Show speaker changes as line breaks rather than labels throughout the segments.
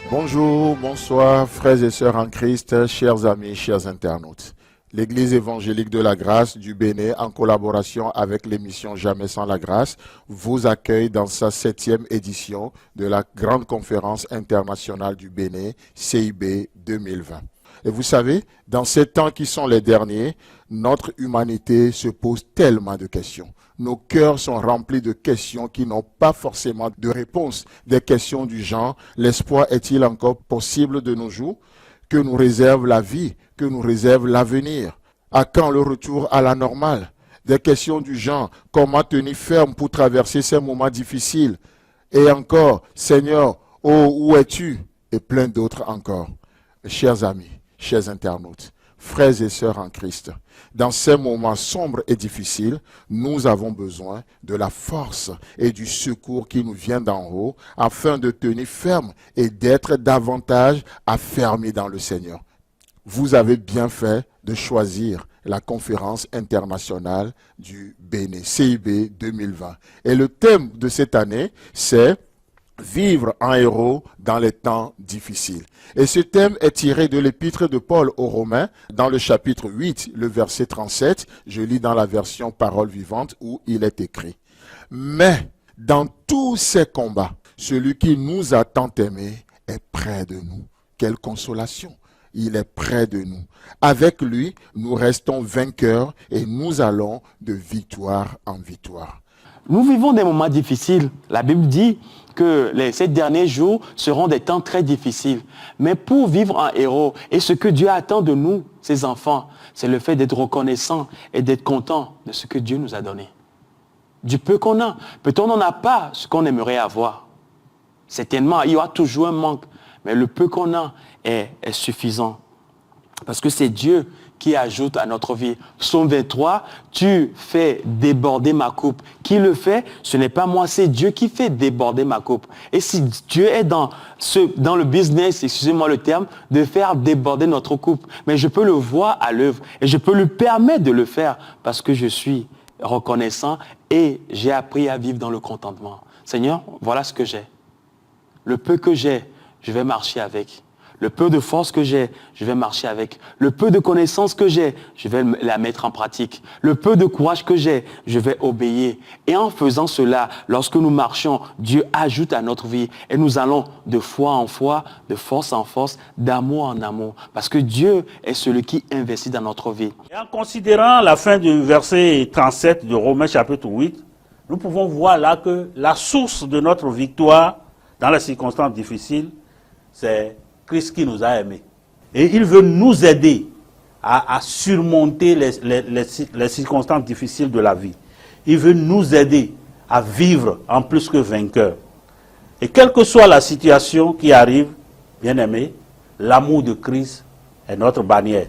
Bonjour, bonsoir, frères et sœurs en Christ, chers amis, chers internautes. L'Église évangélique de la grâce du Bénin, en collaboration avec l'émission Jamais sans la grâce, vous accueille dans sa 7e édition de la Grande Conférence internationale du Bénin, CIB 2020. Et vous savez, dans ces temps qui sont les derniers, notre humanité se pose tellement de questions. Nos cœurs sont remplis de questions qui n'ont pas forcément de réponse. Des questions du genre, l'espoir est-il encore possible de nos jours? Que nous réserve la vie? Que nous réserve l'avenir? À quand le retour à la normale? Des questions du genre, comment tenir ferme pour traverser ces moments difficiles? Et encore, Seigneur, oh, où es-tu? Et plein d'autres encore. Chers amis, chers internautes, frères et sœurs en Christ, dans ces moments sombres et difficiles, nous avons besoin de la force et du secours qui nous vient d'en haut afin de tenir ferme et d'être davantage affermis dans le Seigneur. Vous avez bien fait de choisir la conférence internationale du Bénin, CIB 2020. Et le thème de cette année, c'est vivre en héros dans les temps difficiles. Et ce thème est tiré de l'épître de Paul aux Romains, dans le chapitre 8, le verset 37. Je lis dans la version Parole vivante où il est écrit. Mais dans tous ces combats, celui qui nous a tant aimés est près de nous. Quelle consolation! Il est près de nous. Avec lui, nous restons vainqueurs et nous allons de victoire en victoire.
Nous vivons des moments difficiles. La Bible dit que ces derniers jours seront des temps très difficiles. Mais pour vivre en héros, et ce que Dieu attend de nous, ses enfants, c'est le fait d'être reconnaissant et d'être content de ce que Dieu nous a donné. Du peu qu'on a. Peut-être on n'en a pas ce qu'on aimerait avoir. Certainement, il y aura toujours un manque. Mais le peu qu'on a est suffisant. Parce que c'est Dieu qui ajoute à notre vie. Psaume 23, tu fais déborder ma coupe. Qui le fait? Ce n'est pas moi, c'est Dieu qui fait déborder ma coupe. Et si Dieu est dans le business, excusez-moi le terme, de faire déborder notre coupe, mais je peux le voir à l'œuvre et je peux lui permettre de le faire parce que je suis reconnaissant et j'ai appris à vivre dans le contentement. Seigneur, voilà ce que j'ai. Le peu que j'ai, je vais marcher avec. Le peu de force que j'ai, je vais marcher avec. Le peu de connaissances que j'ai, je vais la mettre en pratique. Le peu de courage que j'ai, je vais obéir. Et en faisant cela, lorsque nous marchons, Dieu ajoute à notre vie. Et nous allons de foi en foi, de force en force, d'amour en amour. Parce que Dieu est celui qui investit dans notre vie.
Et en considérant la fin du verset 37 de Romains chapitre 8, nous pouvons voir là que la source de notre victoire dans les circonstances difficiles, c'est Christ qui nous a aimés. Et il veut nous aider à surmonter les circonstances difficiles de la vie. Il veut nous aider à vivre en plus que vainqueurs. Et quelle que soit la situation qui arrive, bien aimé, l'amour de Christ est notre bannière.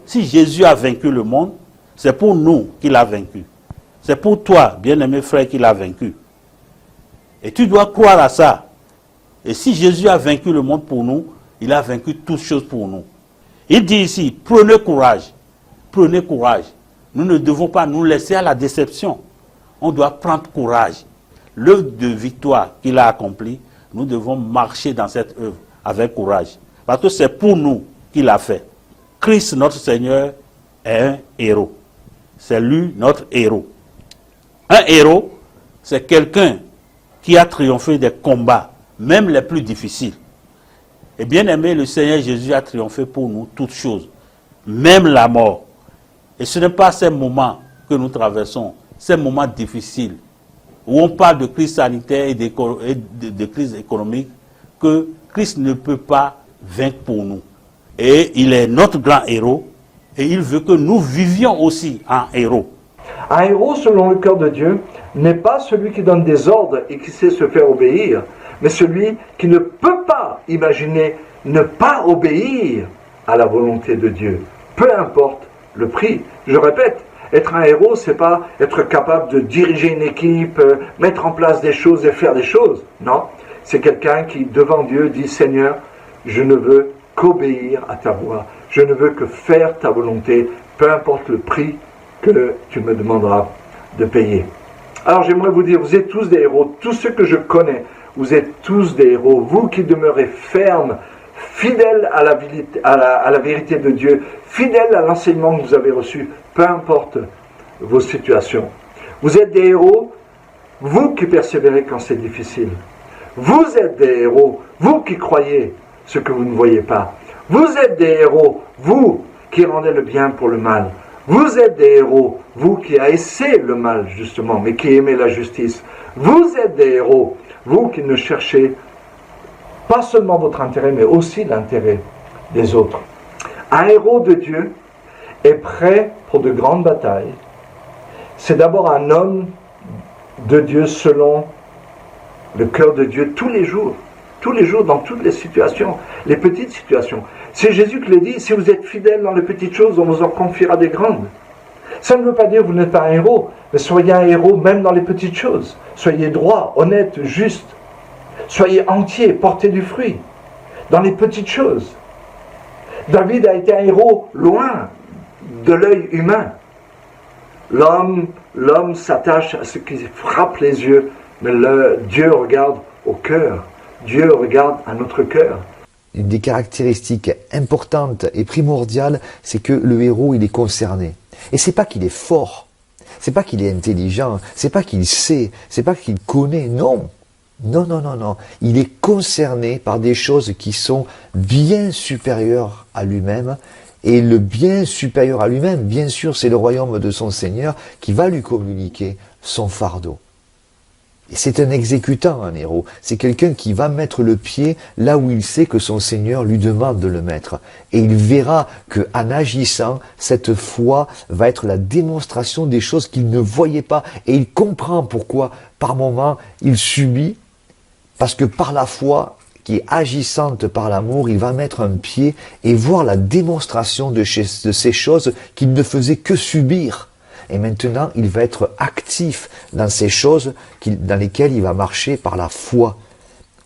Si Jésus a vaincu le monde, c'est pour nous qu'il a vaincu. C'est pour toi, bien aimé frère, qu'il a vaincu. Et tu dois croire à ça. Et si Jésus a vaincu le monde pour nous, il a vaincu toutes choses pour nous. Il dit ici, prenez courage. Prenez courage. Nous ne devons pas nous laisser à la déception. On doit prendre courage. L'œuvre de victoire qu'il a accomplie, nous devons marcher dans cette œuvre avec courage. Parce que c'est pour nous qu'il a fait. Christ, notre Seigneur, est un héros. C'est lui notre héros. Un héros, c'est quelqu'un qui a triomphé des combats, même les plus difficiles. Et bien aimé, le Seigneur Jésus a triomphé pour nous toutes choses, même la mort. Et ce n'est pas ces moments que nous traversons, ces moments difficiles, où on parle de crise sanitaire et de crise économique, que Christ ne peut pas vaincre pour nous. Et il est notre grand héros, et il veut que nous vivions aussi en héros.
Un héros, selon le cœur de Dieu, n'est pas celui qui donne des ordres et qui sait se faire obéir, mais celui qui ne peut pas imaginer ne pas obéir à la volonté de Dieu, peu importe le prix. Je répète, être un héros, c'est pas être capable de diriger une équipe, mettre en place des choses et faire des choses. Non, c'est quelqu'un qui, devant Dieu, dit « Seigneur, je ne veux qu'obéir à ta voix, je ne veux que faire ta volonté, peu importe le prix que tu me demanderas de payer. » Alors j'aimerais vous dire, vous êtes tous des héros, tous ceux que je connais, vous êtes tous des héros, vous qui demeurez fermes, fidèles à la vérité de Dieu, fidèles à l'enseignement que vous avez reçu, peu importe vos situations. Vous êtes des héros, vous qui persévérez quand c'est difficile. Vous êtes des héros, vous qui croyez ce que vous ne voyez pas. Vous êtes des héros, vous qui rendez le bien pour le mal. Vous êtes des héros, vous qui haïssez le mal justement, mais qui aimez la justice. Vous êtes des héros, vous qui ne cherchez pas seulement votre intérêt, mais aussi l'intérêt des autres. Un héros de Dieu est prêt pour de grandes batailles. C'est d'abord un homme de Dieu selon le cœur de Dieu tous les jours, dans toutes les situations, les petites situations. C'est Jésus qui l'a dit, si vous êtes fidèles dans les petites choses, on vous en confiera des grandes. Ça ne veut pas dire que vous n'êtes pas un héros, mais soyez un héros même dans les petites choses. Soyez droit, honnête, juste. Soyez entier, portez du fruit dans les petites choses. David a été un héros loin de l'œil humain. L'homme s'attache à ce qui frappe les yeux, mais Dieu regarde au cœur. Dieu regarde à notre cœur.
Une des caractéristiques importantes et primordiales, c'est que le héros, il est concerné. Et c'est pas qu'il est fort, c'est pas qu'il est intelligent, c'est pas qu'il sait, c'est pas qu'il connaît, non. Non. Il est concerné par des choses qui sont bien supérieures à lui-même. Et le bien supérieur à lui-même, bien sûr, c'est le royaume de son Seigneur qui va lui communiquer son fardeau. Et c'est un exécutant, un héros. C'est quelqu'un qui va mettre le pied là où il sait que son Seigneur lui demande de le mettre. Et il verra qu'en agissant, cette foi va être la démonstration des choses qu'il ne voyait pas. Et il comprend pourquoi, par moments, il subit, parce que par la foi, qui est agissante par l'amour, il va mettre un pied et voir la démonstration de ces choses qu'il ne faisait que subir. Et maintenant, il va être actif dans ces choses dans lesquelles il va marcher par la foi.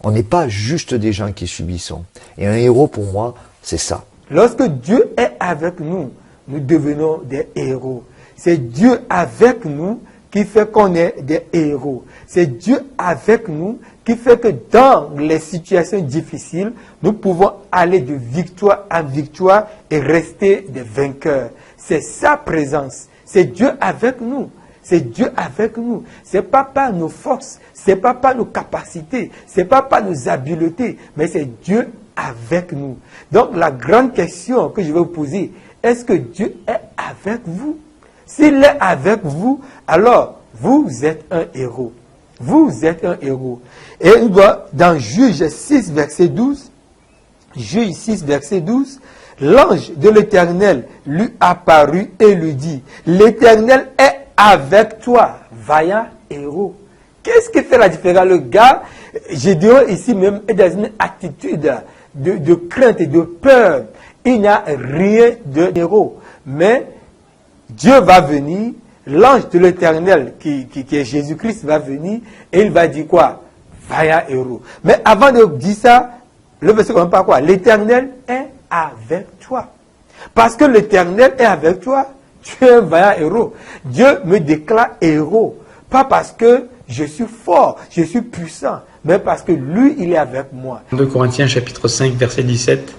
On n'est pas juste des gens qui subissons. Et un héros, pour moi, c'est ça.
Lorsque Dieu est avec nous, nous devenons des héros. C'est Dieu avec nous qui fait qu'on est des héros. C'est Dieu avec nous qui fait que dans les situations difficiles, nous pouvons aller de victoire en victoire et rester des vainqueurs. C'est sa présence. C'est Dieu avec nous. C'est Dieu avec nous. C'est pas par nos forces, c'est pas par nos capacités, c'est pas par nos habiletés, mais c'est Dieu avec nous. Donc la grande question que je vais vous poser, est-ce que Dieu est avec vous? S'il est avec vous, alors vous êtes un héros. Vous êtes un héros. Et dans Juge 6, verset 12, Juge 6, verset 12, l'ange de l'Éternel lui apparut et lui dit, l'Éternel est avec toi, vaillant héros. Qu'est-ce qui fait la différence? Le gars, Gédéon ici même, est dans une attitude de crainte et de peur. Il n'a rien de héros. Mais Dieu va venir, l'ange de l'Éternel, qui est Jésus-Christ, va venir et il va dire quoi? Vaillant héros. Mais avant de dire ça, le verset commence par quoi? L'Éternel est avec toi. Parce que l'Éternel est avec toi, tu es un vaillant héros. Dieu me déclare héros. Pas parce que je suis fort, je suis puissant, mais parce que lui, il est avec moi.
2 Corinthiens chapitre 5, verset 17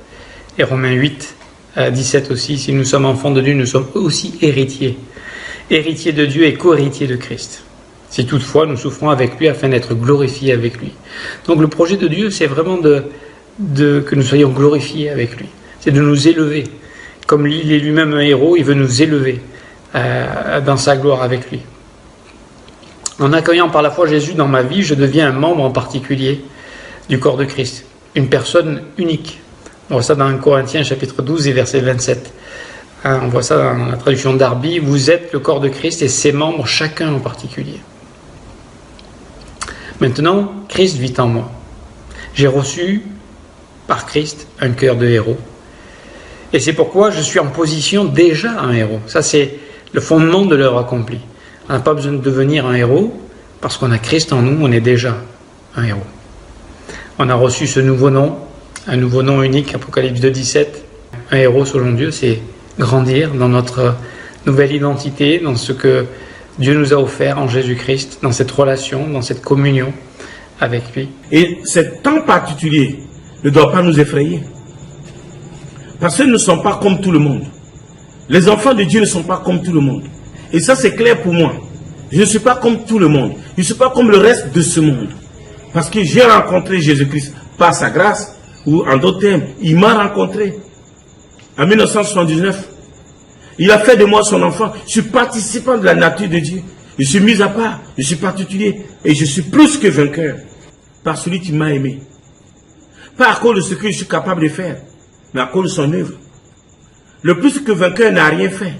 et Romains 8, 17 aussi. Si nous sommes enfants de Dieu, nous sommes aussi héritiers. Héritiers de Dieu et co-héritiers de Christ. Si toutefois nous souffrons avec lui afin d'être glorifiés avec lui. Donc le projet de Dieu, c'est vraiment que nous soyons glorifiés avec lui. C'est de nous élever. Comme il est lui-même un héros, il veut nous élever dans sa gloire avec lui. En accueillant par la foi Jésus dans ma vie, je deviens un membre en particulier du corps de Christ. Une personne unique. On voit ça dans 1 Corinthiens chapitre 12 et verset 27. On voit ça dans la traduction d'Arby. Vous êtes le corps de Christ et ses membres, chacun en particulier. Maintenant, Christ vit en moi. J'ai reçu par Christ un cœur de héros. Et c'est pourquoi je suis en position déjà un héros. Ça, c'est le fondement de l'œuvre accomplie. On n'a pas besoin de devenir un héros, parce qu'on a Christ en nous, on est déjà un héros. On a reçu ce nouveau nom, un nouveau nom unique, Apocalypse 2,17. Un héros selon Dieu, c'est grandir dans notre nouvelle identité, dans ce que Dieu nous a offert en Jésus-Christ, dans cette relation, dans cette communion avec lui.
Et ce temps particulier ne doit pas nous effrayer. Parce que nous ne sommes pas comme tout le monde. Les enfants de Dieu ne sont pas comme tout le monde. Et ça, c'est clair pour moi. Je ne suis pas comme tout le monde. Je ne suis pas comme le reste de ce monde. Parce que j'ai rencontré Jésus-Christ par sa grâce, ou en d'autres termes, il m'a rencontré. En 1979, il a fait de moi son enfant. Je suis participant de la nature de Dieu. Je suis mis à part, je suis particulier. Et je suis plus que vainqueur par celui qui m'a aimé. Pas à cause de ce que je suis capable de faire, mais à cause de son œuvre. Le plus que vainqueur n'a rien fait.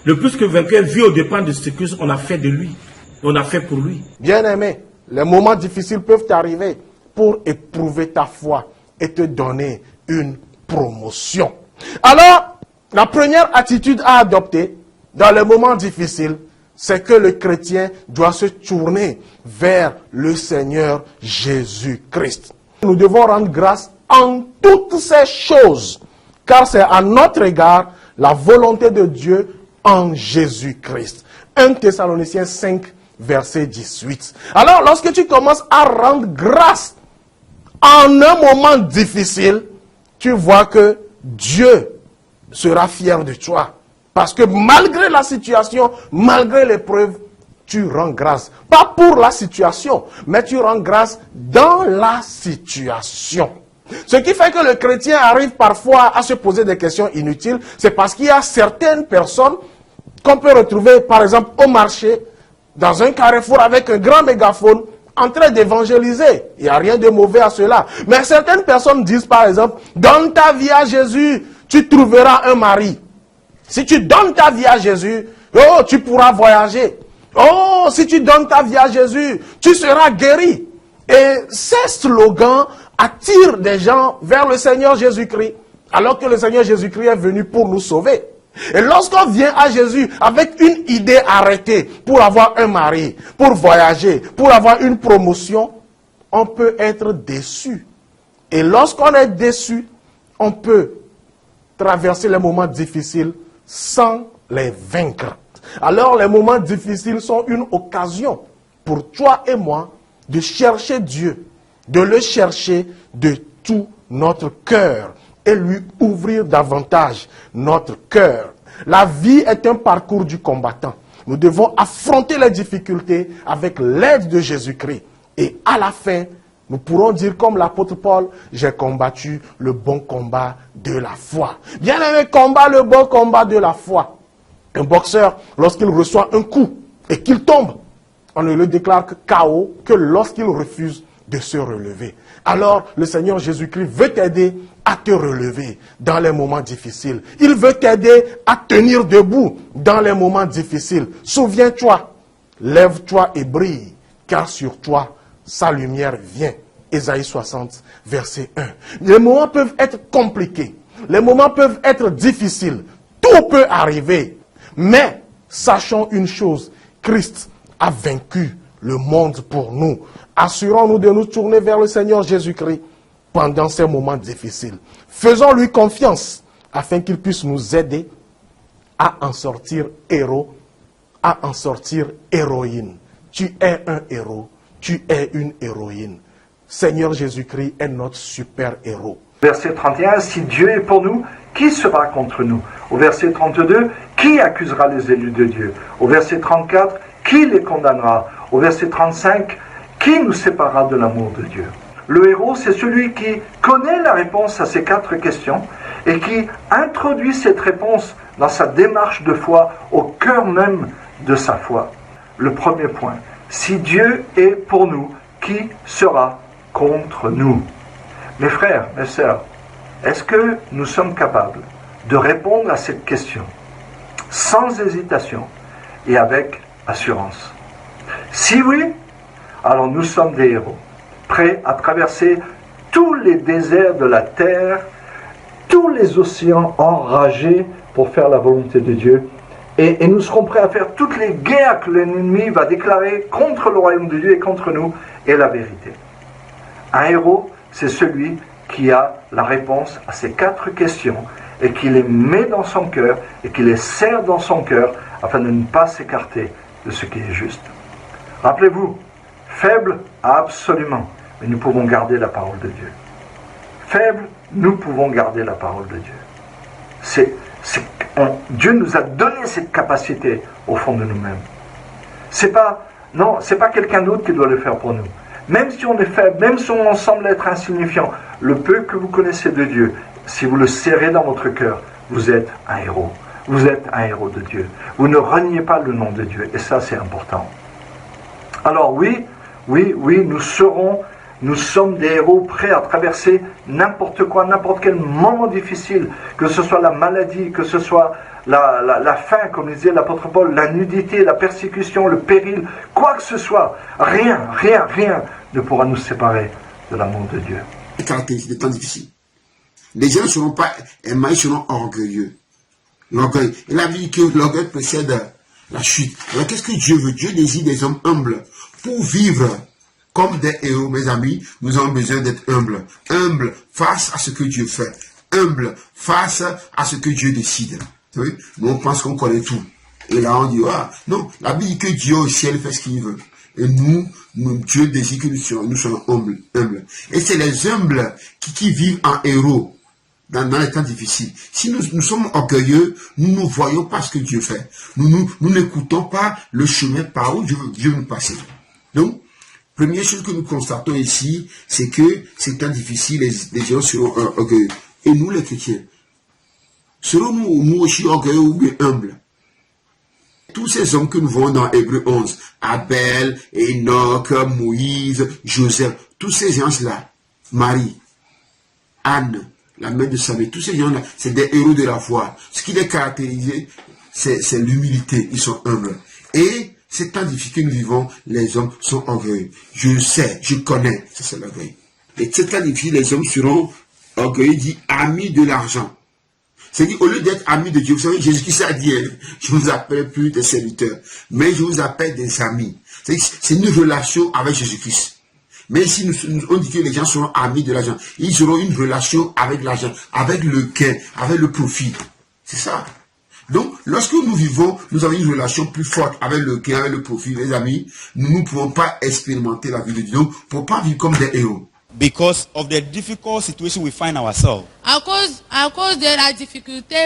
Le plus que vainqueur vit au dépend de ce qu'on a fait de lui. On a fait pour lui.
Bien-aimé, les moments difficiles peuvent arriver pour éprouver ta foi et te donner une promotion. Alors, la première attitude à adopter dans les moments difficiles, c'est que le chrétien doit se tourner vers le Seigneur Jésus-Christ. Nous devons rendre grâce en toutes ces choses, car c'est à notre égard la volonté de Dieu en Jésus-Christ. 1 Thessaloniciens 5, verset 18. Alors, lorsque tu commences à rendre grâce en un moment difficile, tu vois que Dieu sera fier de toi. Parce que malgré la situation, malgré l'épreuve, tu rends grâce. Pas pour la situation, mais tu rends grâce dans la situation. Ce qui fait que le chrétien arrive parfois à se poser des questions inutiles, c'est parce qu'il y a certaines personnes qu'on peut retrouver, par exemple, au marché, dans un carrefour avec un grand mégaphone, en train d'évangéliser. Il n'y a rien de mauvais à cela. Mais certaines personnes disent, par exemple, donne ta vie à Jésus, tu trouveras un mari. Si tu donnes ta vie à Jésus, oh, tu pourras voyager. Oh, si tu donnes ta vie à Jésus, tu seras guéri. Et ces slogans attirent des gens vers le Seigneur Jésus-Christ, alors que le Seigneur Jésus-Christ est venu pour nous sauver. Et lorsqu'on vient à Jésus avec une idée arrêtée pour avoir un mari, pour voyager, pour avoir une promotion, on peut être déçu. Et lorsqu'on est déçu, on peut traverser les moments difficiles sans les vaincre. Alors les moments difficiles sont une occasion pour toi et moi de chercher Dieu, de le chercher de tout notre cœur et lui ouvrir davantage notre cœur. La vie est un parcours du combattant. Nous devons affronter les difficultés avec l'aide de Jésus-Christ. Et à la fin, nous pourrons dire comme l'apôtre Paul, j'ai combattu le bon combat de la foi. Bien-aimé, combat le bon combat de la foi. Un boxeur, lorsqu'il reçoit un coup et qu'il tombe, on ne le déclare que KO que lorsqu'il refuse de se relever. Alors, le Seigneur Jésus-Christ veut t'aider à te relever dans les moments difficiles. Il veut t'aider à tenir debout dans les moments difficiles. Souviens-toi, lève-toi et brille, car sur toi, sa lumière vient. Ésaïe 60, verset 1. Les moments peuvent être compliqués. Les moments peuvent être difficiles. Tout peut arriver. Mais, sachons une chose, Christ a vaincu le monde pour nous. Assurons-nous de nous tourner vers le Seigneur Jésus-Christ pendant ces moments difficiles. Faisons-lui confiance afin qu'il puisse nous aider à en sortir héros, à en sortir héroïne. Tu es un héros, tu es une héroïne. Seigneur Jésus-Christ est notre super-héros.
Verset 31, si Dieu est pour nous, qui sera contre nous? Au verset 32, qui accusera les élus de Dieu? Au verset 34, qui les condamnera? Au verset 35, qui nous séparera de l'amour de Dieu? Le héros, c'est celui qui connaît la réponse à ces 4 questions et qui introduit cette réponse dans sa démarche de foi au cœur même de sa foi. Le premier point, si Dieu est pour nous, qui sera contre nous? Mes frères, mes sœurs, est-ce que nous sommes capables de répondre à cette question sans hésitation et avec assurance? Si oui, alors nous sommes des héros, prêts à traverser tous les déserts de la terre, tous les océans enragés pour faire la volonté de Dieu. Et nous serons prêts à faire toutes les guerres que l'ennemi va déclarer contre le royaume de Dieu et contre nous, et la vérité. Un héros, c'est celui qui a la réponse à ces 4 questions et qui les met dans son cœur et qui les serre dans son cœur afin de ne pas s'écarter de ce qui est juste. Rappelez-vous, faible, absolument, mais nous pouvons garder la parole de Dieu. Faible, nous pouvons garder la parole de Dieu. Dieu nous a donné cette capacité au fond de nous-mêmes. C'est pas quelqu'un d'autre qui doit le faire pour nous. Même si on est faible, même si on semble être insignifiant, le peu que vous connaissez de Dieu, si vous le serrez dans votre cœur, vous êtes un héros. Vous êtes un héros de Dieu. Vous ne reniez pas le nom de Dieu. Et ça, c'est important. Alors oui, nous sommes des héros prêts à traverser n'importe quoi, n'importe quel moment difficile, que ce soit la maladie, que ce soit la faim, comme disait l'apôtre Paul, la nudité, la persécution, le péril, quoi que ce soit, rien ne pourra nous séparer de l'amour de Dieu.
Les caractéristiques des temps difficiles. Les gens ne seront pas aimants, ils seront orgueilleux. L'orgueil. Et la vie que l'orgueil précède la chute. Alors qu'est-ce que Dieu veut? Dieu désire des hommes humbles pour vivre comme des héros, mes amis. Nous avons besoin d'être humbles. Humbles face à ce que Dieu fait. Humbles face à ce que Dieu décide. Oui? Nous, on pense qu'on connaît tout. Et là, on dit, ah, non, la Bible dit que Dieu au ciel fait ce qu'il veut. Et Dieu désire que nous soyons humbles. Et c'est les humbles qui vivent en héros. Dans les temps difficiles. Si nous sommes orgueilleux, nous ne voyons pas ce que Dieu fait. Nous n'écoutons pas le chemin par où Dieu nous passe. Donc, première chose que nous constatons ici, c'est que ces temps difficiles, les gens seront orgueilleux. Et nous, les chrétiens, serons-nous nous aussi orgueilleux ou bien humbles? Tous ces hommes que nous voyons dans Hébreux 11, Abel, Enoch, Moïse, Joseph, tous ces gens-là, Marie, Anne, la mère de Samuel, tous ces gens-là, c'est des héros de la foi. Ce qui les caractérise, c'est l'humilité. Ils sont humbles. Et c'est temps difficile que nous vivons, les hommes sont orgueilleux. Je le sais, je connais, c'est l'orgueil. Et c'est temps difficile, les hommes seront orgueilleux, dit amis de l'argent. C'est-à-dire, au lieu d'être amis de Dieu, vous savez, Jésus-Christ a dit, je ne vous appelle plus des serviteurs, mais je vous appelle des amis. C'est une relation avec Jésus-Christ. Mais si on dit que les gens seront amis de l'argent, ils auront une relation avec l'argent, avec le gain, avec le profit. C'est ça. Donc, lorsque nous vivons, nous avons une relation plus forte avec le gain, avec le profit, les amis, nous ne pouvons pas expérimenter la vie de Dieu. Donc, pour ne pas vivre comme des héros.
Because of the difficult situation we find ourselves.
À cause de la difficulté,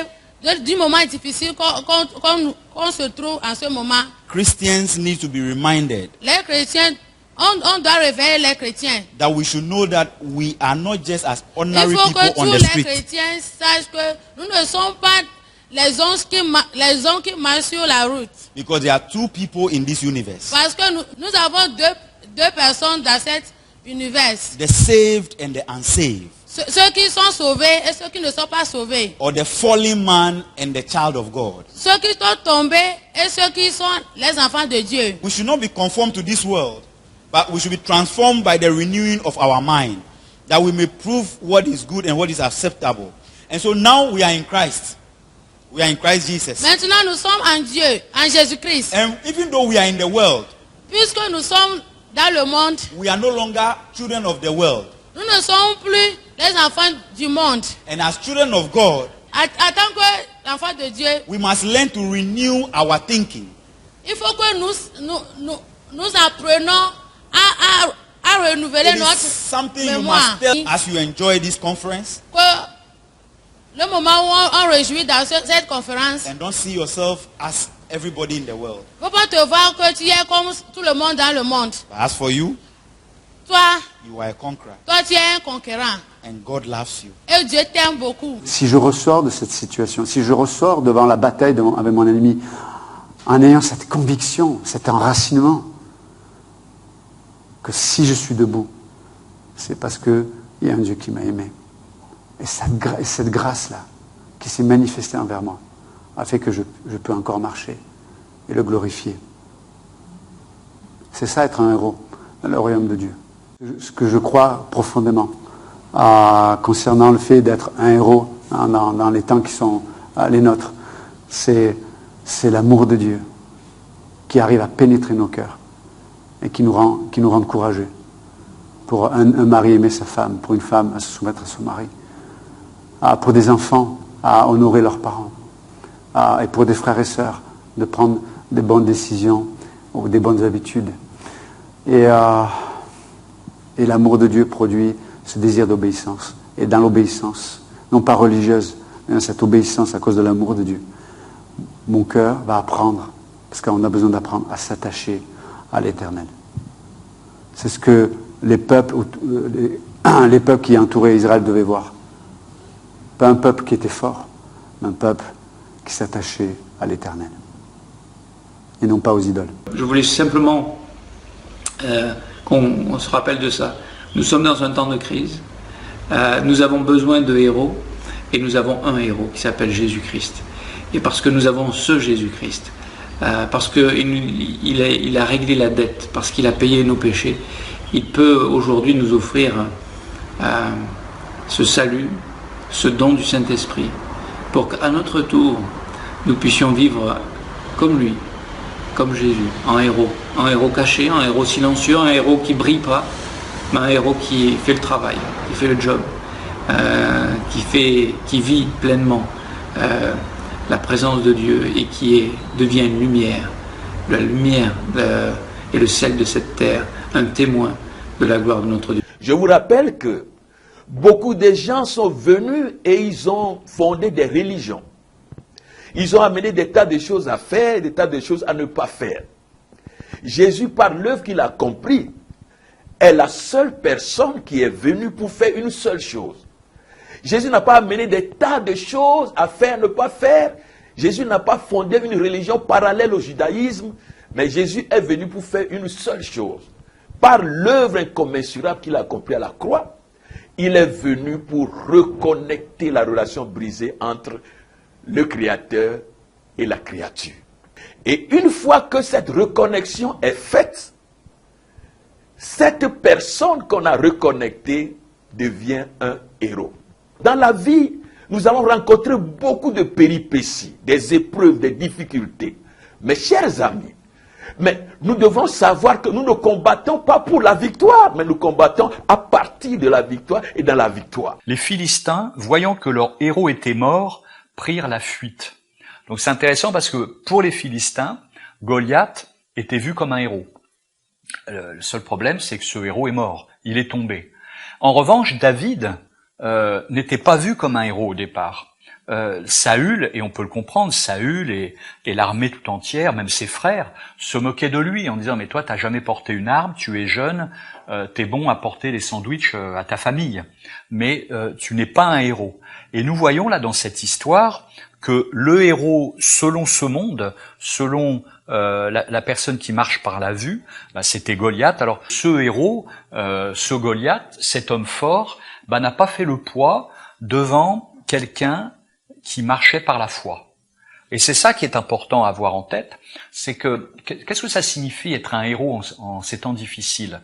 du moment difficile qu'on se trouve en ce moment.
Christians need to be reminded.
Les chrétiens, on doit réveiller les chrétiens.
That we should know that we are not just as ordinary
people on the
street.
Il faut que tous les chrétiens sachent que nous ne sommes pas les hommes qui marchent sur la route.
Because there are two people in this universe.
Parce que nous avons deux personnes dans cet univers.
The saved and the unsaved.
Ceux qui sont sauvés et ceux qui ne sont pas sauvés.
Or the fallen man and the child of God.
Ceux qui sont tombés et ceux qui sont les enfants de Dieu.
We should not be conformed to this world, but we should be transformed by the renewing of our mind, that we may prove what is good and what is acceptable. And so now we are in Christ. We are in Christ Jesus.
Maintenant nous sommes en Dieu, en Jésus-Christ.
And even though we are in the world,
puisque nous sommes dans le monde,
we are no longer children of the world.
Nous ne sommes plus les enfants du monde.
And as children of God,
en tant que l'enfant de Dieu,
we must learn to renew our thinking.
Il faut que nous apprenons à renouveler notre
something
mémoire.
You must tell as you enjoy this conference.
Que le moment où on réjouit dans cette conférence.
And don't see yourself as everybody in the world.
Faut pas te voir que tu es comme tout le monde dans le monde.
But as for you,
toi,
you are a conqueror.
Toi, tu es un conquérant.
And God loves you.
Et Dieu t'aime beaucoup.
Si je ressors de cette situation, si je ressors devant la bataille avec mon ennemi, en ayant cette conviction, cet enracinement, que si je suis debout, c'est parce qu'il y a un Dieu qui m'a aimé. Et cette grâce-là, qui s'est manifestée envers moi, a fait que je peux encore marcher et le glorifier. C'est ça être un héros dans le royaume de Dieu. Ce que je crois profondément concernant le fait d'être un héros dans les temps qui sont les nôtres, c'est l'amour de Dieu qui arrive à pénétrer nos cœurs et qui nous rend courageux. Pour un mari aimer sa femme, pour une femme à se soumettre à son mari, pour des enfants à honorer leurs parents, et pour des frères et sœurs de prendre des bonnes décisions ou des bonnes habitudes. Et l'amour de Dieu produit ce désir d'obéissance. Et dans l'obéissance, non pas religieuse, mais dans cette obéissance à cause de l'amour de Dieu, mon cœur va apprendre, parce qu'on a besoin d'apprendre à s'attacher à l'Éternel. C'est ce que les peuples qui entouraient Israël devaient voir. Pas un peuple qui était fort, mais un peuple qui s'attachait à l'Éternel. Et non pas aux idoles.
Je voulais simplement qu'on se rappelle de ça. Nous sommes dans un temps de crise. Nous avons besoin de héros. Et nous avons un héros qui s'appelle Jésus-Christ. Et parce que nous avons ce Jésus-Christ, parce qu'il a réglé la dette, parce qu'il a payé nos péchés, il peut aujourd'hui nous offrir ce salut, ce don du Saint-Esprit, pour qu'à notre tour, nous puissions vivre comme lui, comme Jésus, en héros caché, un héros silencieux, un héros qui ne brille pas, mais un héros qui fait le travail, qui fait le job, qui vit pleinement la présence de Dieu et qui devient une lumière, la lumière et le sel de cette terre, un témoin de la gloire de notre Dieu.
Je vous rappelle que beaucoup de gens sont venus et ils ont fondé des religions. Ils ont amené des tas de choses à faire, des tas de choses à ne pas faire. Jésus, par l'œuvre qu'il a accomplie, est la seule personne qui est venue pour faire une seule chose. Jésus n'a pas amené des tas de choses à faire, ne pas faire. Jésus n'a pas fondé une religion parallèle au judaïsme, mais Jésus est venu pour faire une seule chose. Par l'œuvre incommensurable qu'il a accomplie à la croix, il est venu pour reconnecter la relation brisée entre le Créateur et la créature. Et une fois que cette reconnexion est faite, cette personne qu'on a reconnectée devient un héros. Dans la vie, nous allons rencontrer beaucoup de péripéties, des épreuves, des difficultés. Mes chers amis, mais nous devons savoir que nous ne combattons pas pour la victoire, mais nous combattons à partir de la victoire et dans la victoire.
Les Philistins, voyant que leur héros était mort, prirent la fuite. Donc c'est intéressant parce que pour les Philistins, Goliath était vu comme un héros. Le seul problème, c'est que ce héros est mort, il est tombé. En revanche, David n'était pas vu comme un héros au départ. Saül, et on peut le comprendre, Saül et l'armée tout entière, même ses frères, se moquaient de lui en disant « Mais toi, t'as jamais porté une arme, tu es jeune, t'es bon à porter des sandwichs à ta famille, mais tu n'es pas un héros. » Et nous voyons là dans cette histoire que le héros, selon ce monde, selon la personne qui marche par la vue, c'était Goliath. Alors ce héros, ce Goliath, cet homme fort, n'a pas fait le poids devant quelqu'un qui marchait par la foi. Et c'est ça qui est important à avoir en tête, c'est que qu'est-ce que ça signifie être un héros en ces temps difficiles?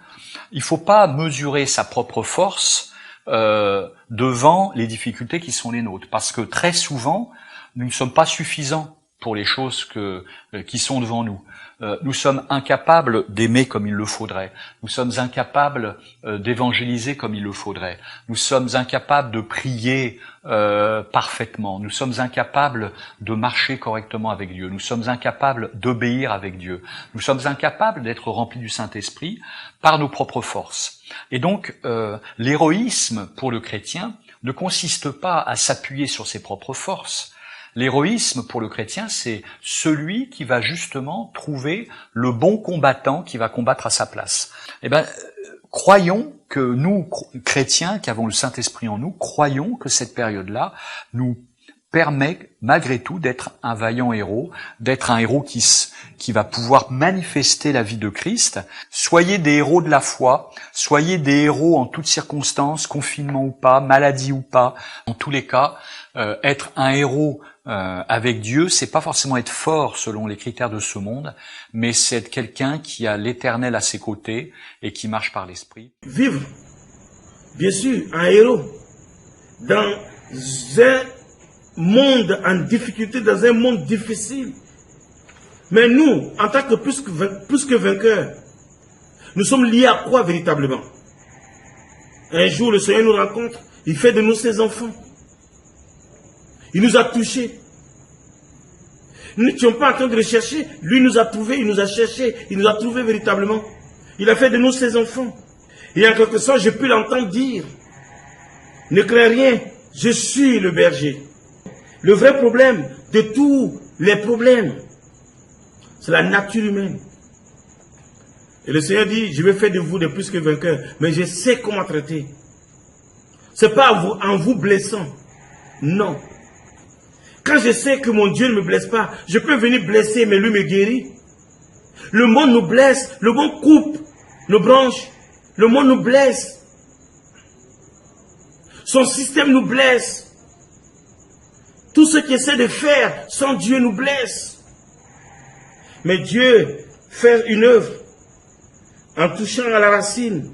Il faut pas mesurer sa propre force devant les difficultés qui sont les nôtres, parce que très souvent, nous ne sommes pas suffisants pour les choses qui sont devant nous. Nous sommes incapables d'aimer comme il le faudrait. Nous sommes incapables d'évangéliser comme il le faudrait. Nous sommes incapables de prier parfaitement. Nous sommes incapables de marcher correctement avec Dieu. Nous sommes incapables d'obéir avec Dieu. Nous sommes incapables d'être remplis du Saint-Esprit par nos propres forces. Et donc, l'héroïsme pour le chrétien ne consiste pas à s'appuyer sur ses propres forces. L'héroïsme pour le chrétien, c'est celui qui va justement trouver le bon combattant qui va combattre à sa place. Eh ben, croyons que nous, chrétiens, qui avons le Saint-Esprit en nous, croyons que cette période-là nous permet malgré tout d'être un vaillant héros, d'être un héros qui va pouvoir manifester la vie de Christ. Soyez des héros de la foi, soyez des héros en toutes circonstances, confinement ou pas, maladie ou pas. En tous les cas, être un héros avec Dieu, c'est pas forcément être fort selon les critères de ce monde, mais c'est être quelqu'un qui a l'Éternel à ses côtés et qui marche par l'Esprit.
Vivre, bien sûr, un héros dans un monde en difficulté, dans un monde difficile. Mais nous, en tant que plus que vainqueurs, nous sommes liés à quoi véritablement? Un jour, le Seigneur nous rencontre, il fait de nous ses enfants. Il nous a touchés. Nous n'étions pas en train de le chercher. Lui nous a trouvés, il nous a cherchés, il nous a trouvés véritablement. Il a fait de nous ses enfants. Et en quelque sorte, je peux l'entendre dire, ne crains rien, je suis le berger. Le vrai problème de tous les problèmes, c'est la nature humaine. Et le Seigneur dit, je vais faire de vous des plus que vainqueurs, mais je sais comment traiter. Ce n'est pas en vous blessant. Non. Quand je sais que mon Dieu ne me blesse pas, je peux venir blesser, mais lui me guérit. Le monde nous blesse, le monde coupe nos branches, le monde nous blesse. Son système nous blesse. Tout ce qu'il essaie de faire sans Dieu nous blesse. Mais Dieu fait une œuvre en touchant à la racine,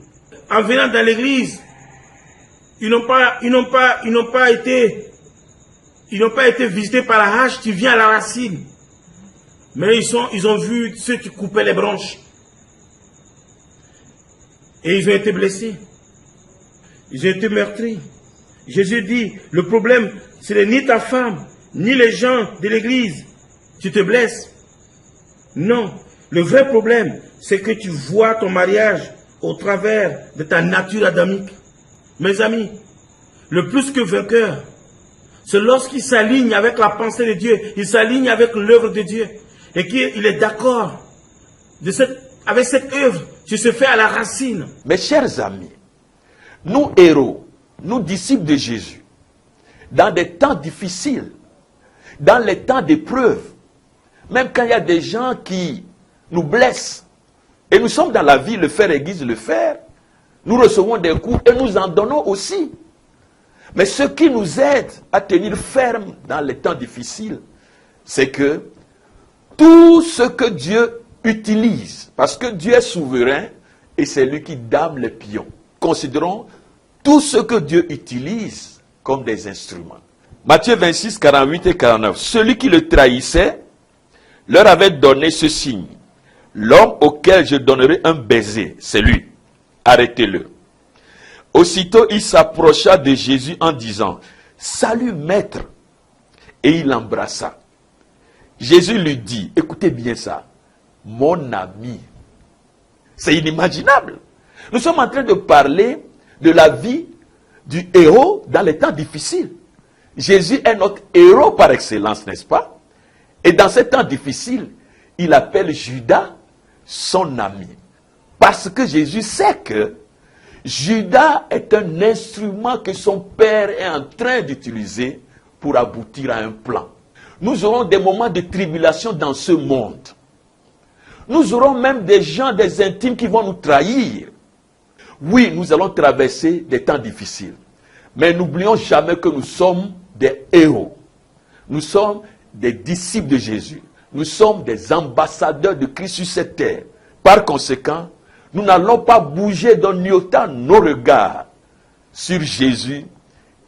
en venant dans l'église. Ils n'ont pas été visités par la hache, tu viens à la racine. Mais ils ont vu ceux qui coupaient les branches. Et ils ont été blessés. Ils ont été meurtris. Jésus dit, le problème, ce n'est ni ta femme, ni les gens de l'église. Tu te blesses. Non. Le vrai problème, c'est que tu vois ton mariage au travers de ta nature adamique. Mes amis, le plus que vainqueur, c'est lorsqu'il s'aligne avec la pensée de Dieu, il s'aligne avec l'œuvre de Dieu, et qu'il est d'accord avec cette œuvre qui se fait à la racine.
Mes chers amis, nous héros, nous disciples de Jésus, dans des temps difficiles, dans les temps d'épreuve, même quand il y a des gens qui nous blessent, et nous sommes dans la vie, le fer aiguise le fer, nous recevons des coups et nous en donnons aussi. Mais ce qui nous aide à tenir ferme dans les temps difficiles, c'est que tout ce que Dieu utilise, parce que Dieu est souverain et c'est lui qui dame les pions. Considérons tout ce que Dieu utilise comme des instruments. Matthieu 26, 48 et 49. Celui qui le trahissait leur avait donné ce signe. L'homme auquel je donnerai un baiser, c'est lui. Arrêtez-le. Aussitôt, il s'approcha de Jésus en disant, « Salut, maître !» Et il l'embrassa. Jésus lui dit, écoutez bien ça, « Mon ami !» C'est inimaginable. Nous sommes en train de parler de la vie du héros dans les temps difficiles. Jésus est notre héros par excellence, n'est-ce pas? Et dans ces temps difficiles, il appelle Judas son ami. Parce que Jésus sait que Judas est un instrument que son père est en train d'utiliser pour aboutir à un plan. Nous aurons des moments de tribulation dans ce monde. Nous aurons même des gens, des intimes qui vont nous trahir. Oui, nous allons traverser des temps difficiles. Mais n'oublions jamais que nous sommes des héros. Nous sommes des disciples de Jésus. Nous sommes des ambassadeurs de Christ sur cette terre. Par conséquent, nous n'allons pas bouger d'un iota nos regards sur Jésus,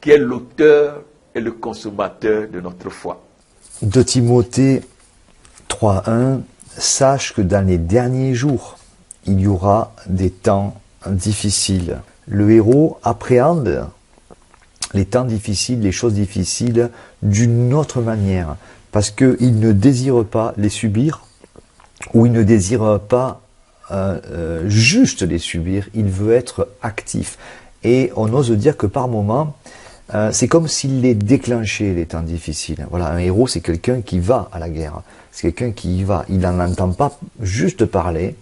qui est l'auteur et le consommateur de notre foi.
De Timothée 3.1, sache que dans les derniers jours, il y aura des temps difficiles. Le héros appréhende les temps difficiles, les choses difficiles d'une autre manière, parce qu'il ne désire pas les subir, ou il ne désire pas juste les subir, il veut être actif. Et on ose dire que par moment, c'est comme s'il les déclenchait, les temps difficiles. Voilà, un héros, c'est quelqu'un qui va à la guerre. C'est quelqu'un qui y va. Il n'en entend pas juste parler.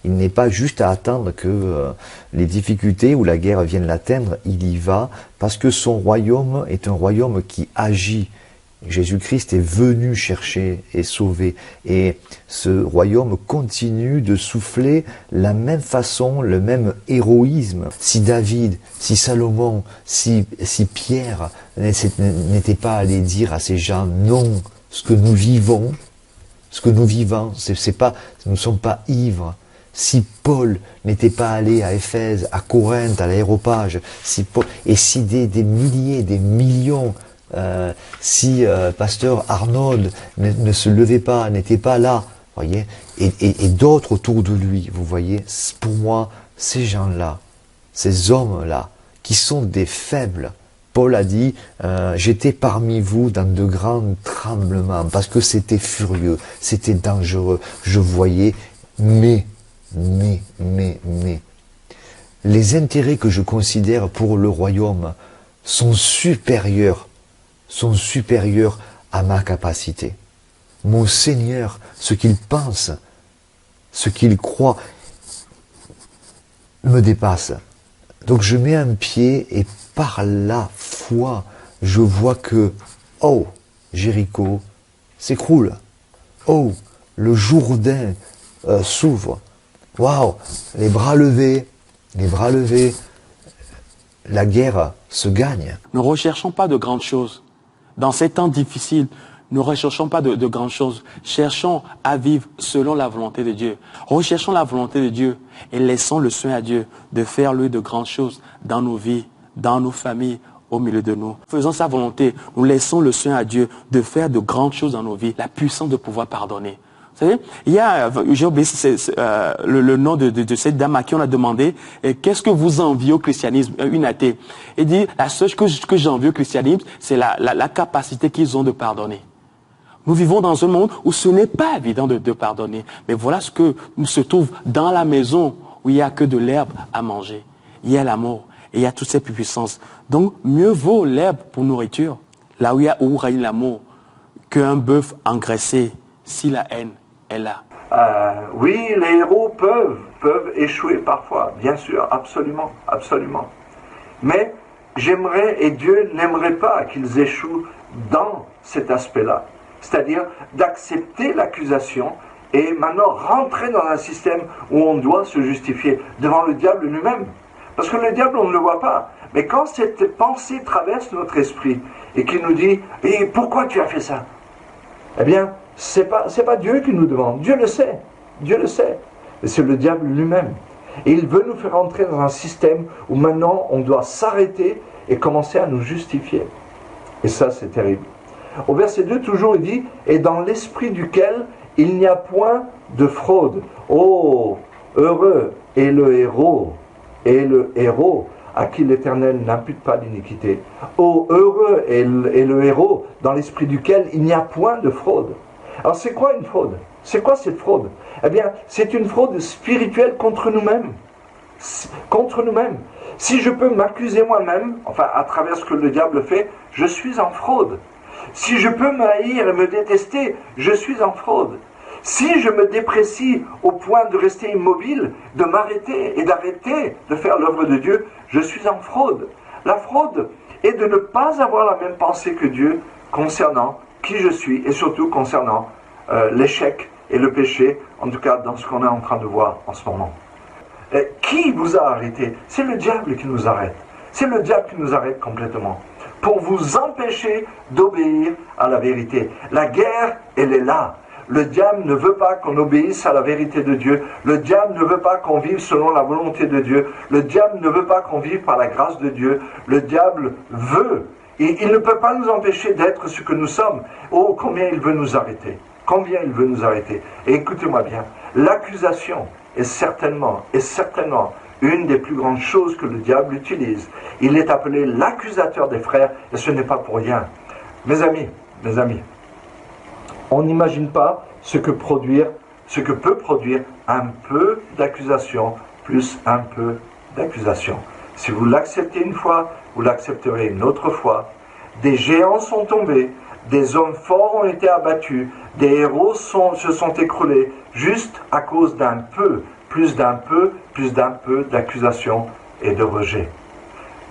Il n'est pas juste à attendre que les difficultés ou la guerre viennent l'atteindre. Il y va parce que son royaume est un royaume qui agit. Jésus-Christ est venu chercher et sauver. Et ce royaume continue de souffler la même façon, le même héroïsme. Si David, si Salomon, si Pierre n'étaient pas allés dire à ces gens, non, ce que nous vivons, c'est pas, nous ne sommes pas ivres. Si Paul n'était pas allé à Éphèse, à Corinthe, à l'Aréopage, et si des milliers, des millions, si pasteur Arnold ne se levait pas, n'était pas là, voyez, et d'autres autour de lui, vous voyez, pour moi, ces gens-là, ces hommes-là, qui sont des faibles, Paul a dit, j'étais parmi vous dans de grands tremblements, parce que c'était furieux, c'était dangereux. Je voyais, mais, les intérêts que je considère pour le royaume sont supérieurs à ma capacité. Mon Seigneur, ce qu'il pense, ce qu'il croit, me dépasse. Donc je mets un pied et par la foi, je vois que, oh, Jéricho s'écroule. Oh, le Jourdain s'ouvre. Waouh, les bras levés, la guerre se gagne.
Ne recherchons pas de grandes choses. Dans ces temps difficiles, ne recherchons pas de grandes choses. Cherchons à vivre selon la volonté de Dieu. Recherchons la volonté de Dieu et laissons le soin à Dieu de faire lui de grandes choses dans nos vies, dans nos familles, au milieu de nous. Faisons sa volonté. Nous laissons le soin à Dieu de faire de grandes choses dans nos vies. La puissance de pouvoir pardonner. Vous savez, j'ai oublié le nom de cette dame à qui on a demandé qu'est-ce que vous enviez au christianisme, une athée. Elle dit, la seule chose que j'envie au christianisme, c'est la capacité qu'ils ont de pardonner. Nous vivons dans un monde où ce n'est pas évident de pardonner. Mais voilà ce que nous se trouve dans la maison où il n'y a que de l'herbe à manger. Il y a l'amour et il y a toutes ces puissances. Donc, mieux vaut l'herbe pour nourriture, là où règne l'amour, qu'un bœuf engraissé si la haine est là.
Oui, les héros peuvent échouer parfois, bien sûr, absolument. Mais j'aimerais, et Dieu n'aimerait pas qu'ils échouent dans cet aspect-là. C'est-à-dire d'accepter l'accusation et maintenant rentrer dans un système où on doit se justifier devant le diable lui-même. Parce que le diable, on ne le voit pas. Mais quand cette pensée traverse notre esprit et qu'il nous dit « Et pourquoi tu as fait ça ?» Eh bien, c'est pas Dieu qui nous demande. Dieu le sait. Mais c'est le diable lui-même. Et il veut nous faire entrer dans un système où maintenant on doit s'arrêter et commencer à nous justifier. Et ça, c'est terrible. Au verset 2, toujours, il dit « Et dans l'esprit duquel il n'y a point de fraude. Oh, heureux est le héros à qui l'Éternel n'impute pas d'iniquité. Oh, heureux est le héros dans l'esprit duquel il n'y a point de fraude. » Alors c'est quoi une fraude? C'est quoi cette fraude? Eh bien, c'est une fraude spirituelle contre nous-mêmes. Contre nous-mêmes. Si je peux m'accuser moi-même, enfin à travers ce que le diable fait, je suis en fraude. Si je peux me haïr et me détester, je suis en fraude. Si je me déprécie au point de rester immobile, de m'arrêter et d'arrêter de faire l'œuvre de Dieu, je suis en fraude. La fraude est de ne pas avoir la même pensée que Dieu concernant qui je suis et surtout concernant l'échec et le péché, en tout cas dans ce qu'on est en train de voir en ce moment. Qui vous a arrêté? C'est le diable qui nous arrête. C'est le diable qui nous arrête complètement. Pour vous empêcher d'obéir à la vérité. La guerre, elle est là. Le diable ne veut pas qu'on obéisse à la vérité de Dieu. Le diable ne veut pas qu'on vive selon la volonté de Dieu. Le diable ne veut pas qu'on vive par la grâce de Dieu. Le diable veut. Et il ne peut pas nous empêcher d'être ce que nous sommes. Oh, combien il veut nous arrêter. Combien il veut nous arrêter. Et écoutez-moi bien. L'accusation est certainement une des plus grandes choses que le diable utilise. Il est appelé l'accusateur des frères, et ce n'est pas pour rien. Mes amis, on n'imagine pas ce que peut produire un peu d'accusation plus un peu d'accusation. Si vous l'acceptez une fois, vous l'accepterez une autre fois. Des géants sont tombés, des hommes forts ont été abattus, des héros se sont écroulés, juste à cause d'un peu, plus d'un peu d'accusation et de rejet.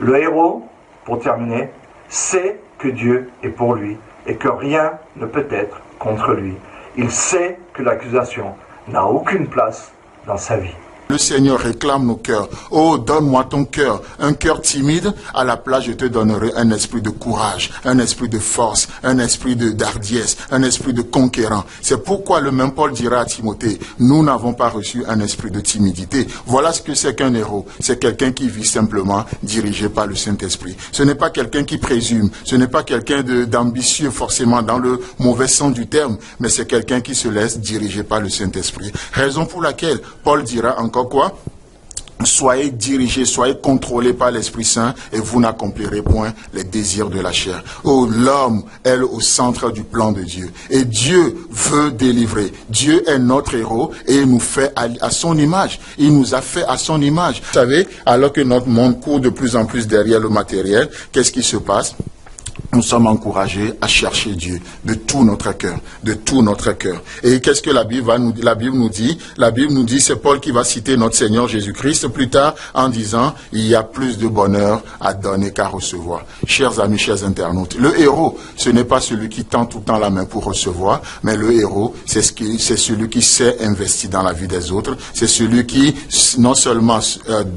Le héros, pour terminer, sait que Dieu est pour lui et que rien ne peut être contre lui. Il sait que l'accusation n'a aucune place dans sa vie.
Le Seigneur réclame nos cœurs. Oh, donne-moi ton cœur. Un cœur timide, à la place, je te donnerai un esprit de courage, un esprit de force, un esprit d'hardiesse, un esprit de conquérant. C'est pourquoi le même Paul dira à Timothée, nous n'avons pas reçu un esprit de timidité. Voilà ce que c'est qu'un héros. C'est quelqu'un qui vit simplement dirigé par le Saint-Esprit. Ce n'est pas quelqu'un qui présume. Ce n'est pas quelqu'un d'ambitieux forcément dans le mauvais sens du terme, mais c'est quelqu'un qui se laisse diriger par le Saint-Esprit. Raison pour laquelle Paul dira encore quoi? soyez dirigés, soyez contrôlés par l'Esprit Saint et vous n'accomplirez point les désirs de la chair. Oh, l'homme est au centre du plan de Dieu. Et Dieu veut délivrer. Dieu est notre héros et il nous fait à son image. Il nous a fait à son image. Vous savez, alors que notre monde court de plus en plus derrière le matériel, qu'est-ce qui se passe? Nous sommes encouragés à chercher Dieu de tout notre cœur, de tout notre cœur. Et qu'est-ce que la Bible nous dit? La Bible nous dit, c'est Paul qui va citer notre Seigneur Jésus-Christ plus tard en disant, il y a plus de bonheur à donner qu'à recevoir. Chers amis, chers internautes, le héros, ce n'est pas celui qui tend tout le temps la main pour recevoir, mais le héros, c'est celui qui sait investir dans la vie des autres. C'est celui qui non seulement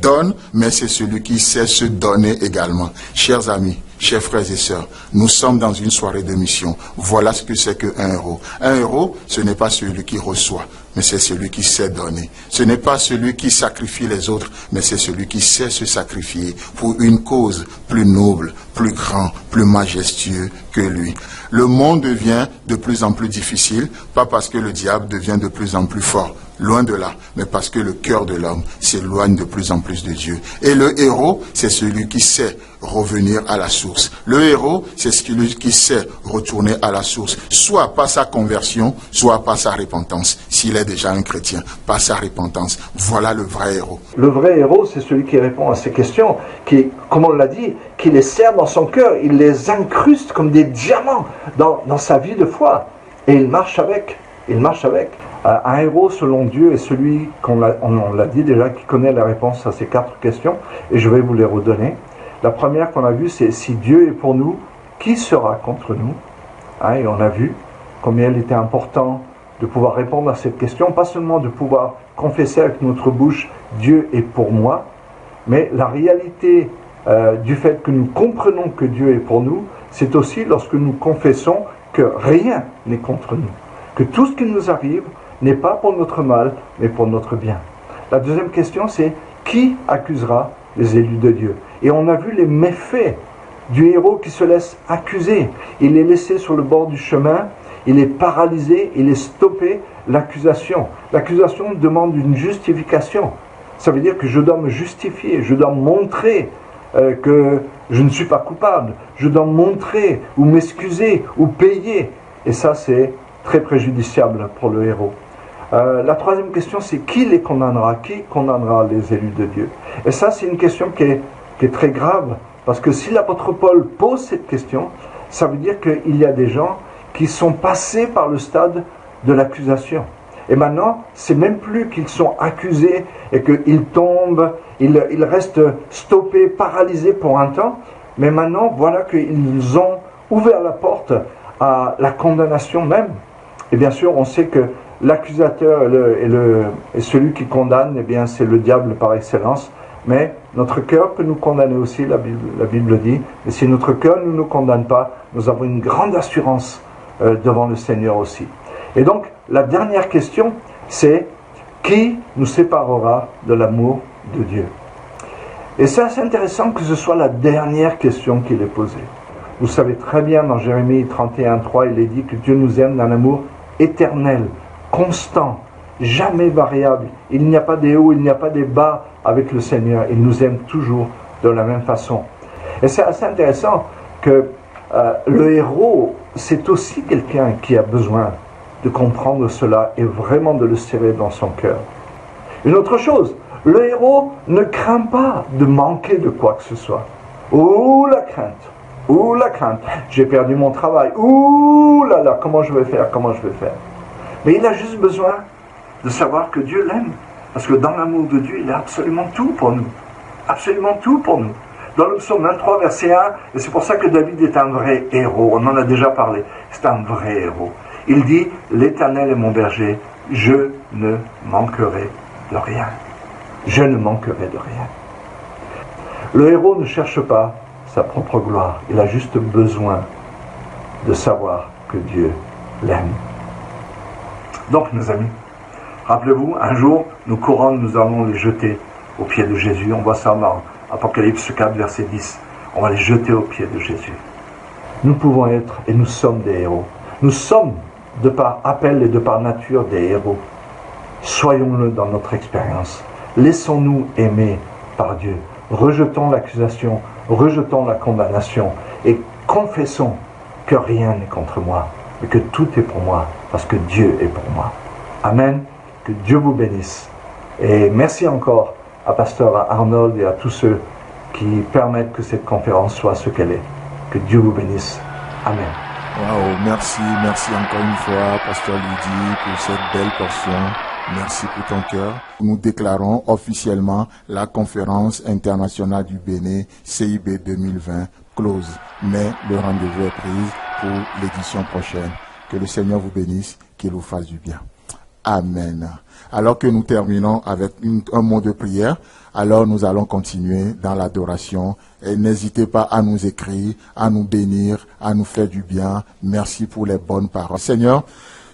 donne, mais c'est celui qui sait se donner également. Chers amis, chers frères et sœurs, nous sommes dans une soirée de mission. Voilà ce que c'est qu'un héros. Un héros, ce n'est pas celui qui reçoit, mais c'est celui qui sait donner. Ce n'est pas celui qui sacrifie les autres, mais c'est celui qui sait se sacrifier pour une cause plus noble, plus grand, plus majestueux que lui. Le monde devient de plus en plus difficile, pas parce que le diable devient de plus en plus fort. Loin de là, mais parce que le cœur de l'homme s'éloigne de plus en plus de Dieu. Et le héros, c'est celui qui sait revenir à la source. Le héros, c'est celui qui sait retourner à la source, soit par sa conversion, soit par sa repentance. S'il est déjà un chrétien, par sa repentance. Voilà le vrai héros.
Le vrai héros, c'est celui qui répond à ces questions, qui, comme on l'a dit, qui les serre dans son cœur, il les incruste comme des diamants dans sa vie de foi. Et il marche avec. Il marche avec. Un héros selon Dieu est celui, on l'a dit déjà, qui connaît la réponse à ces 4 questions, et je vais vous les redonner. La première qu'on a vue, c'est si Dieu est pour nous, qui sera contre nous? Et on a vu combien il était important de pouvoir répondre à cette question, pas seulement de pouvoir confesser avec notre bouche Dieu est pour moi, mais la réalité du fait que nous comprenons que Dieu est pour nous, c'est aussi lorsque nous confessons que rien n'est contre nous, que tout ce qui nous arrive n'est pas pour notre mal, mais pour notre bien. La deuxième question, c'est qui accusera les élus de Dieu? Et on a vu les méfaits du héros qui se laisse accuser. Il est laissé sur le bord du chemin, il est paralysé, il est stoppé. L'accusation demande une justification. Ça veut dire que je dois me justifier, je dois montrer que je ne suis pas coupable, je dois montrer ou m'excuser ou payer. Et ça, c'est très préjudiciable pour le héros. La troisième question, c'est qui les condamnera? Qui condamnera les élus de Dieu? Et ça, c'est une question qui est très grave, parce que si l'apôtre Paul pose cette question, ça veut dire qu'il y a des gens qui sont passés par le stade de l'accusation. Et maintenant, c'est même plus qu'ils sont accusés et qu'ils tombent, ils restent stoppés, paralysés pour un temps, mais maintenant, voilà qu'ils ont ouvert la porte à la condamnation même. Et bien sûr, on sait que l'accusateur et celui qui condamne, eh bien, c'est le diable par excellence. Mais notre cœur peut nous condamner aussi, la Bible dit. Et si notre cœur ne nous condamne pas, nous avons une grande assurance devant le Seigneur aussi. Et donc, la dernière question, c'est qui nous séparera de l'amour de Dieu? Et c'est assez intéressant que ce soit la dernière question qu'il est posée. Vous savez très bien, dans Jérémie 31:3, il est dit que Dieu nous aime d'un amour éternel, constant, jamais variable. Il n'y a pas des hauts, il n'y a pas des bas avec le Seigneur. Il nous aime toujours de la même façon. Et c'est assez intéressant que le héros, c'est aussi quelqu'un qui a besoin de comprendre cela et vraiment de le serrer dans son cœur. Une autre chose, le héros ne craint pas de manquer de quoi que ce soit. Oh la crainte! Ouh la crainte, j'ai perdu mon travail, ouh là là, comment je vais faire? Mais il a juste besoin de savoir que Dieu l'aime, parce que dans l'amour de Dieu, il a absolument tout pour nous, absolument tout pour nous. Dans le psaume 23, verset 1, et c'est pour ça que David est un vrai héros, on en a déjà parlé, c'est un vrai héros. Il dit, l'Éternel est mon berger, je ne manquerai de rien. Je ne manquerai de rien. Le héros ne cherche pas sa propre gloire. Il a juste besoin de savoir que Dieu l'aime. Donc, mes amis, rappelez-vous, un jour, nos couronnes, nous allons les jeter aux pieds de Jésus. On voit ça dans Apocalypse 4, verset 10. On va les jeter aux pieds de Jésus. Nous pouvons être, et nous sommes des héros. Nous sommes, de par appel et de par nature, des héros. Soyons-le dans notre expérience. Laissons-nous aimer par Dieu. Rejetons l'accusation, rejetons la condamnation et confessons que rien n'est contre moi et que tout est pour moi parce que Dieu est pour moi. Amen. Que Dieu vous bénisse. Et merci encore à Pasteur Arnold et à tous ceux qui permettent que cette conférence soit ce qu'elle est. Que Dieu vous bénisse. Amen.
Wow, merci encore une fois, Pasteur Lydie, pour cette belle portion. Merci pour ton cœur. Nous déclarons officiellement la conférence internationale du Bénin CIB 2020 close. Mais le rendez-vous est pris pour l'édition prochaine. Que le Seigneur vous bénisse, qu'il vous fasse du bien. Amen. Alors que nous terminons avec un mot de prière, alors nous allons continuer dans l'adoration. Et n'hésitez pas à nous écrire, à nous bénir, à nous faire du bien. Merci pour les bonnes paroles. Seigneur,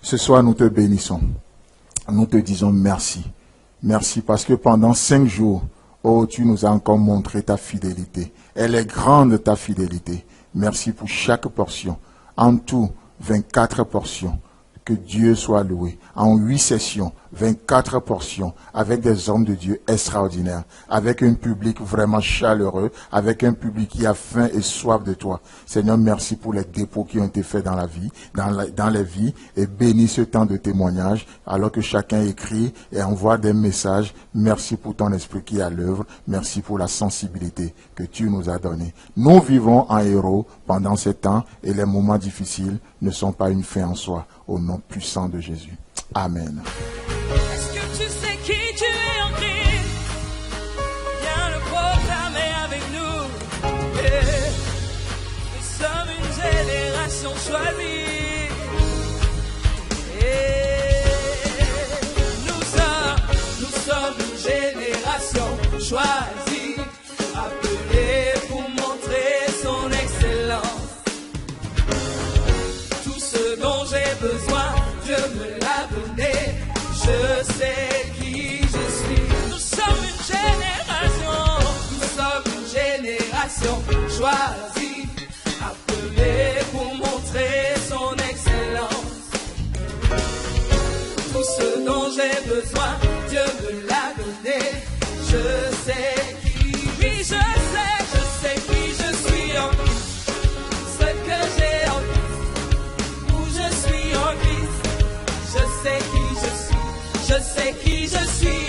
ce soir nous te bénissons. Nous te disons merci. Merci parce que pendant 5 jours, oh, tu nous as encore montré ta fidélité. Elle est grande, ta fidélité. Merci pour chaque portion. En tout, 24 portions. Que Dieu soit loué. En 8 sessions, 24 portions, avec des hommes de Dieu extraordinaires, avec un public vraiment chaleureux, avec un public qui a faim et soif de toi. Seigneur, merci pour les dépôts qui ont été faits dans la vie, dans les vies, et bénis ce temps de témoignage, alors que chacun écrit et envoie des messages. Merci pour ton esprit qui est à l'œuvre. Merci pour la sensibilité que tu nous as donnée. Nous vivons en héros pendant ces temps et les moments difficiles ne sont pas une fin en soi. Au nom puissant de Jésus. Amen.
Est-ce que tu sais qui tu es en Christ? Viens le proclamer avec nous. Yeah. Nous sommes une génération choisie. Yeah. Nous sommes une génération choisie, appelée pour montrer son excellence. Tout ce dont j'ai besoin, Dieu me l'a donné. Je sais qui je suis. Nous sommes une génération choisie, appelée pour montrer son excellence. Tout ce dont j'ai besoin, Dieu me l'a donné. Je sais qui je sais qui je suis en Christ. Ce que j'ai en Christ, où je suis en Christ. Je sais qui je suis, je sais qui je suis.